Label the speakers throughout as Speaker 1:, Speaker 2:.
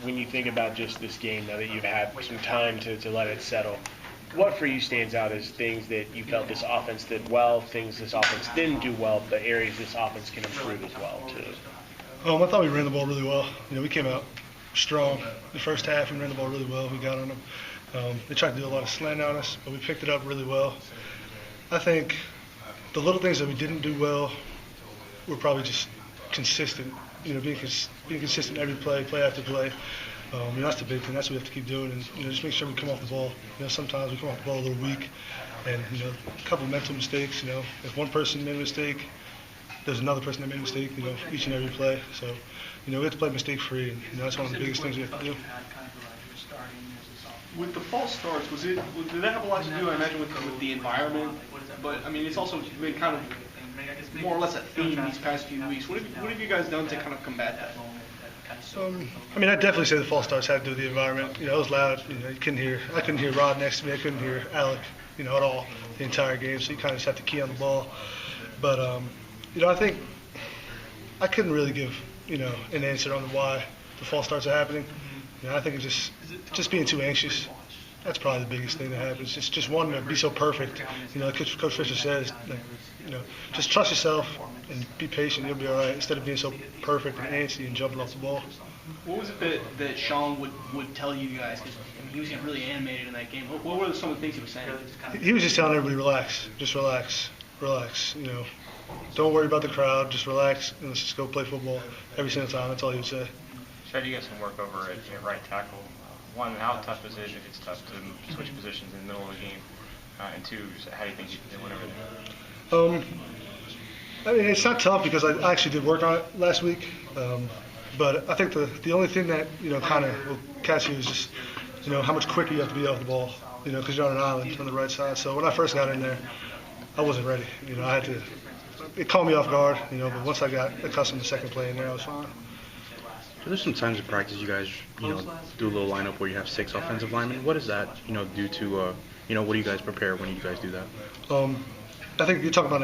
Speaker 1: when you think about just this game, now that you've had some time to let it settle, what for you stands out as things that you felt this offense did well, things this offense didn't do well, but areas this offense can improve as well, too?
Speaker 2: I thought we ran the ball really well. We came out strong the first half and ran the ball really well. We got on them. They tried to do a lot of slant on us, but we picked it up really well. I think the little things that we didn't do well were probably just consistent. Being consistent every play after play. That's the big thing. That's what we have to keep doing, and just make sure we come off the ball. Sometimes we come off the ball a little weak, and a couple of mental mistakes. If one person made a mistake, there's another person that made a mistake. Each and every play. So, we have to play mistake-free, and that's one of the biggest things we have to do.
Speaker 3: With the false starts, did that have a lot to do, I imagine, with the environment? But, it's also been kind of more or less a theme these past few weeks. What have you guys done to kind of combat that?
Speaker 2: I'd definitely say the false starts had to do with the environment. It was loud. I couldn't hear Rod next to me. I couldn't hear Alec, at all the entire game. So you kind of just have to key on the ball. But, I think I couldn't really give, an answer on why the false starts are happening. I think it's just being too anxious. That's probably the biggest thing that happens. Just wanting to be so perfect. Like Coach Fisher says, just trust yourself and be patient. You'll be all right. Instead of being so perfect and antsy and jumping off the ball.
Speaker 3: What was it that Sean would tell you guys? Because he was getting really animated in that game. What were some of the things he was saying?
Speaker 2: He was just telling everybody, relax. Just relax. Don't worry about the crowd. Just relax and let's just go play football every single time. That's all he would say.
Speaker 4: Chad, you got some work over at right tackle. One, how tough is it if it's tough to switch positions in the middle of the game? And two, how do you think you went over
Speaker 2: there? It's not tough because I actually did work on it last week. But I think the only thing that, kind of will catch you is just, how much quicker you have to be off the ball, because you're on an island on the right side. So when I first got in there, I wasn't ready. It caught me off guard, but once I got accustomed to second play in there, I was fine.
Speaker 5: There's some times in practice you guys, do a little lineup where you have 6 offensive linemen. What does that, do to, what do you guys prepare when you guys do that?
Speaker 2: I think you're talking about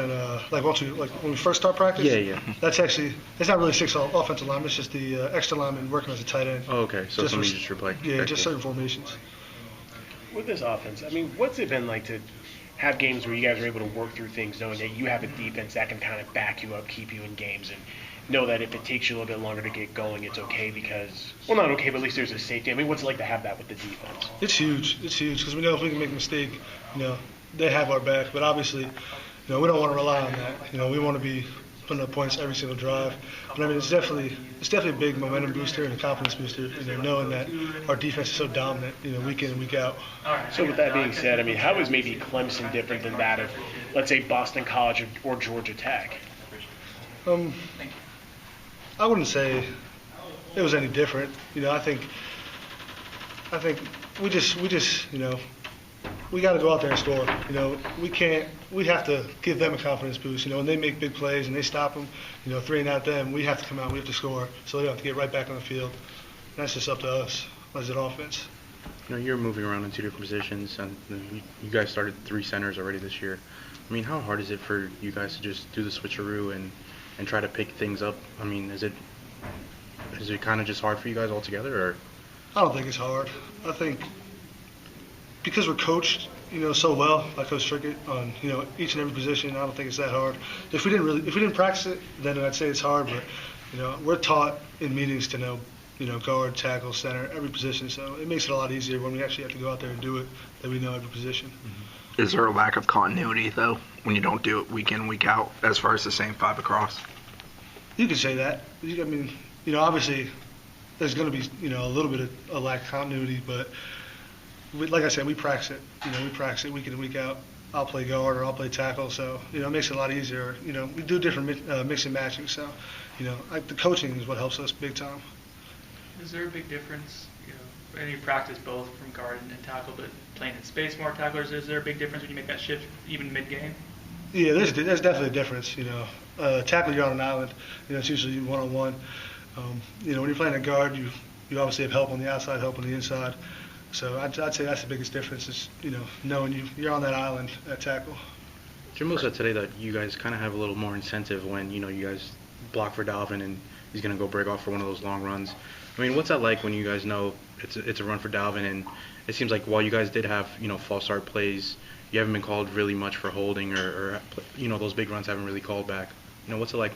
Speaker 2: when we first start practice.
Speaker 5: Yeah.
Speaker 2: It's not really 6 offensive linemen. It's just the extra lineman working as a tight end.
Speaker 5: Oh, okay. So somebody just replay.
Speaker 2: Yeah, just certain formations.
Speaker 1: With this offense, what's it been like to have games where you guys are able to work through things, knowing that you have a defense that can kind of back you up, keep you in games, and know that if it takes you a little bit longer to get going, it's okay because, well, not okay, but at least there's a safety. What's it like to have that with the defense?
Speaker 2: It's huge. It's huge because we know if we can make a mistake, they have our back. But obviously, we don't want to rely on that. We want to be putting up points every single drive. But it's definitely a big momentum booster and a confidence booster. Knowing that our defense is so dominant, week in and week out.
Speaker 1: So with that being said, how is maybe Clemson different than that of, let's say, Boston College or Georgia Tech?
Speaker 2: I wouldn't say it was any different. I think we just we got to go out there and score. We have to give them a confidence boost. When they make big plays and they stop them, 3 and out them, we have to come out, we have to score. So they have to get right back on the field. And that's just up to us as an offense.
Speaker 5: You're moving around in 2 different positions, and you guys started 3 centers already this year. How hard is it for you guys to just do the switcheroo and try to pick things up? Is it kind of just hard for you guys altogether, or?
Speaker 2: I don't think it's hard. I think because we're coached, so well by Coach Trickett on, each and every position, I don't think it's that hard. If we didn't practice it, then I'd say it's hard. But we're taught in meetings to know, guard, tackle, center, every position. So it makes it a lot easier when we actually have to go out there and do it, that we know every position.
Speaker 6: Mm-hmm. Is there a lack of continuity though when you don't do it week in, week out, as far as the same 5 across?
Speaker 2: You could say that. Obviously there's going to be, a little bit of a lack of continuity, but like I said, we practice it. We practice it week in and week out. I'll play guard or I'll play tackle, so it makes it a lot easier. We do different mix and matching, so the coaching is what helps us big time.
Speaker 7: Is there a big difference? And you practice both from guard and tackle, but playing in space more tacklers, is there a big difference when you make that shift even mid-game?
Speaker 2: Yeah, there's definitely a difference. Tackle, you're on an island. It's usually one-on-one. When you're playing a guard, you obviously have help on the outside, help on the inside. So I'd say that's the biggest difference is, knowing you're on that island at tackle.
Speaker 5: Jimbo said today that you guys kind of have a little more incentive when, you guys block for Dalvin and he's going to go break off for one of those long runs. I mean, what's that like when you guys know it's a run for Dalvin, and it seems like while you guys did have false start plays, you haven't been called really much for holding or those big runs haven't really called back. What's it like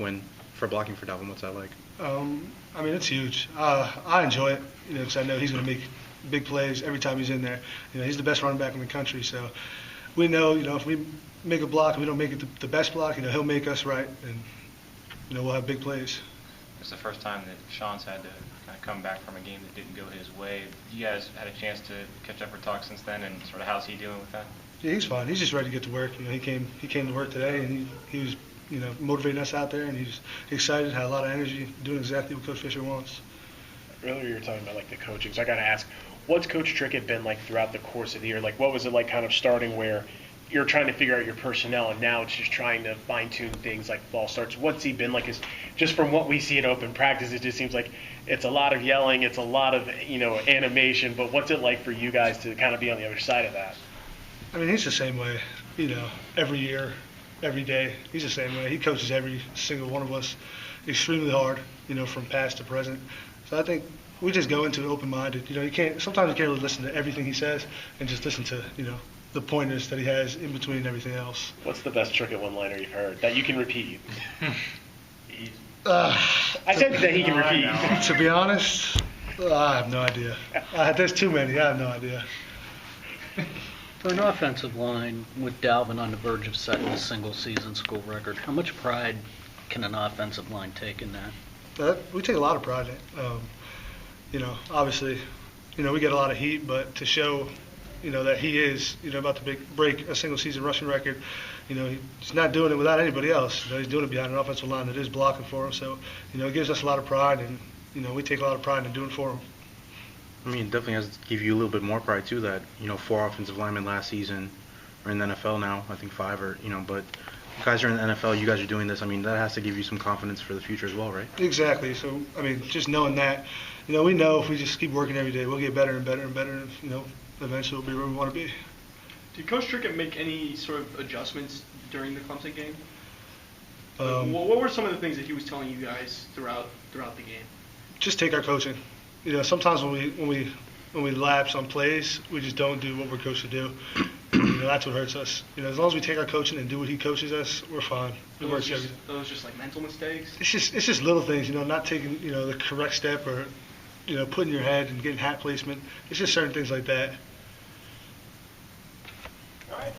Speaker 5: for blocking for Dalvin? What's that like?
Speaker 2: I mean, it's huge. I enjoy it, because I know he's going to make big plays every time he's in there. He's the best running back in the country, so we know, if we make a block and we don't make it the best block, he'll make us right, and we'll have big plays.
Speaker 4: It's the first time that Sean's had to kind of come back from a game that didn't go his way. You guys had a chance to catch up or talk since then, and sort of how's he doing with that?
Speaker 2: Yeah, he's fine. He's just ready to get to work. He came to work today, and he was motivating us out there, and he's excited, had a lot of energy, doing exactly what Coach Fisher wants.
Speaker 1: Earlier you were talking about the coaching, so I got to ask, what's Coach Trickett been like throughout the course of the year? What was it like kind of starting where you're trying to figure out your personnel, and now it's just trying to fine-tune things like false starts? What's he been like? Just from what we see at open practice, it just seems like it's a lot of yelling, it's a lot of animation, but what's it like for you guys to kind of be on the other side of that?
Speaker 2: I mean, he's the same way, every year, every day. He's the same way. He coaches every single one of us extremely hard, from past to present. So I think we just go into it open-minded. Sometimes you can't really listen to everything he says and just listen to, the pointers that he has in between everything else.
Speaker 1: What's the best Trickett one-liner you've heard that you can repeat? I said that he can repeat.
Speaker 2: To be honest, I have no idea. There's too many. I have no idea.
Speaker 8: For an offensive line with Dalvin on the verge of setting a single-season school record, how much pride can an offensive line take in that?
Speaker 2: We take a lot of pride in it. Obviously, we get a lot of heat, but to show, that he is, about to break a single-season rushing record, he's not doing it without anybody else. He's doing it behind an offensive line that is blocking for him. So, it gives us a lot of pride, and we take a lot of pride in doing it for him.
Speaker 5: I mean, it definitely has to give you a little bit more pride too that 4 offensive linemen last season are in the NFL now. I think 5 are, but you guys are in the NFL, you guys are doing this. I mean, that has to give you some confidence for the future as well, right?
Speaker 2: Exactly. So, I mean, just knowing that, we know if we just keep working every day, we'll get better and better and better, and, eventually we'll be where we want to be.
Speaker 3: Did Coach Trickett make any sort of adjustments during the Clemson game? What were some of the things that he was telling you guys throughout the game?
Speaker 2: Just take our coaching. Sometimes when we lapse on plays, we just don't do what we're coached to do. That's what hurts us. As long as we take our coaching and do what he coaches us, we're fine. It works everything.
Speaker 3: Those just like mental mistakes?
Speaker 2: It's just little things, not taking, the correct step or, putting your head and getting hat placement. It's just certain things like that.